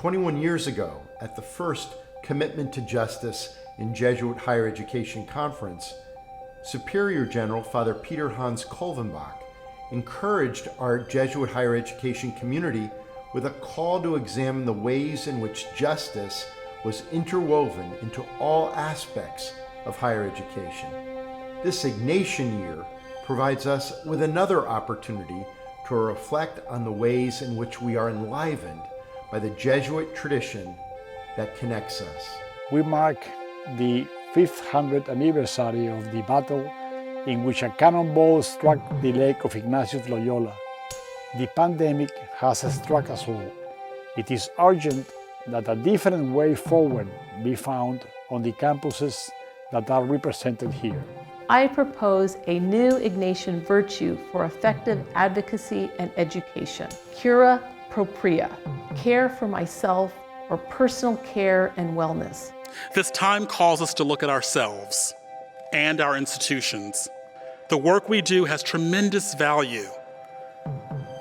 21 years ago, at the first Commitment to Justice in Jesuit Higher Education Conference, Superior General Father Peter Hans Kolvenbach encouraged our Jesuit higher education community with a call to examine the ways in which justice was interwoven into all aspects of higher education. This Ignatian year provides us with another opportunity to reflect on the ways in which we are enlivened by the Jesuit tradition that connects us. We mark the 500th anniversary of the battle in which a cannonball struck the leg of Ignatius Loyola. The pandemic has struck us all. It is urgent that a different way forward be found on the campuses that are represented here. I propose a new Ignatian virtue for effective advocacy and education. Cura propria, care for myself or personal care and wellness. This time calls us to look at ourselves and our institutions. The work we do has tremendous value,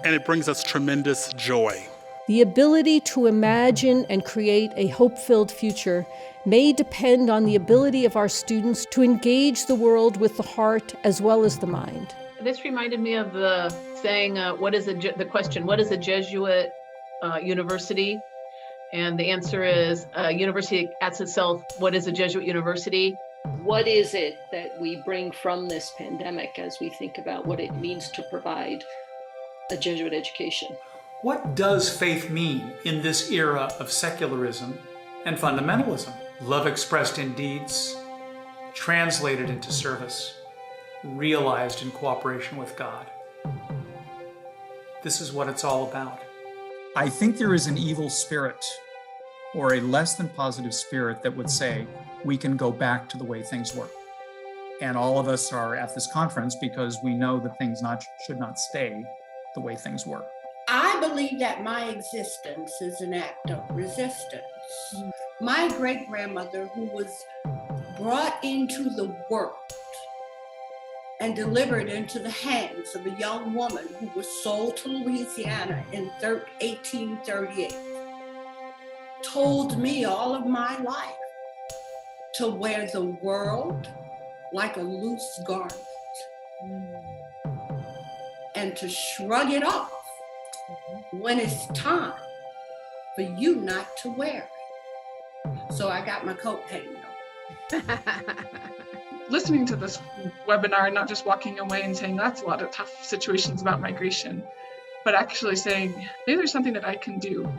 and it brings us tremendous joy. The ability to imagine and create a hope-filled future may depend on the ability of our students to engage the world with the heart as well as the mind. This reminded me of the saying, the question, what is a Jesuit university? And the answer is, university asks itself, what is a Jesuit university? What is it that we bring from this pandemic as we think about what it means to provide a Jesuit education? What does faith mean in this era of secularism and fundamentalism? Love expressed in deeds, translated into service, realized in cooperation with God. This is what it's all about. I think there is an evil spirit or a less than positive spirit that would say we can go back to the way things were. And all of us are at this conference because we know that things should not stay the way things were. I believe that my existence is an act of resistance. My great-grandmother, who was brought into the world and delivered into the hands of a young woman who was sold to Louisiana in 1838, told me all of my life to wear the world like a loose garment and to shrug it off when it's time for you not to wear it. So I got my coat hanging on. Listening to this webinar, not just walking away and saying that's a lot of tough situations about migration, but actually saying maybe there's something that I can do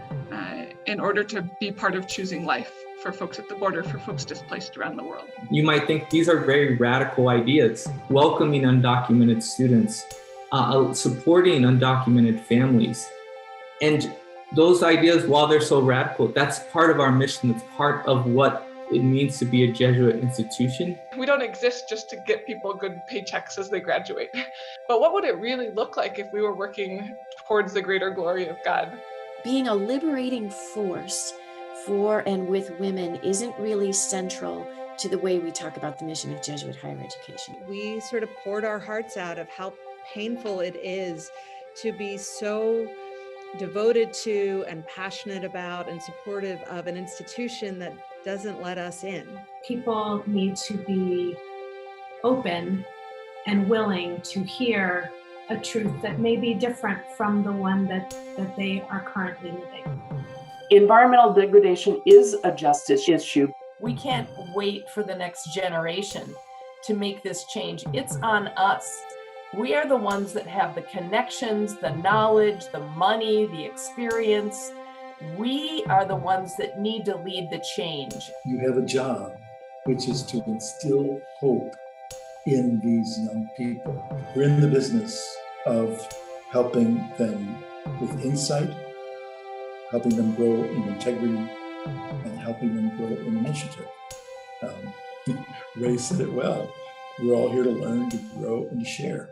in order to be part of choosing life for folks at the border, for folks displaced around the world. You might think these are very radical ideas, welcoming undocumented students, supporting undocumented families. And those ideas, while they're so radical, that's part of our mission. It's part of what it means to be a Jesuit institution. We don't exist just to get people good paychecks as they graduate. But what would it really look like if we were working towards the greater glory of God? Being a liberating force for and with women isn't really central to the way we talk about the mission of Jesuit higher education. We sort of poured our hearts out of how painful it is to be so devoted to and passionate about and supportive of an institution that doesn't let us in. People need to be open and willing to hear a truth that may be different from the one that they are currently living. Environmental degradation is a justice issue. We can't wait for the next generation to make this change. It's on us. We are the ones that have the connections, the knowledge, the money, the experience. We are the ones that need to lead the change. You have a job, which is to instill hope in these young people. We're in the business of helping them with insight, helping them grow in integrity, and helping them grow in initiative. Ray said it well. We're all here to learn, to grow, and to share.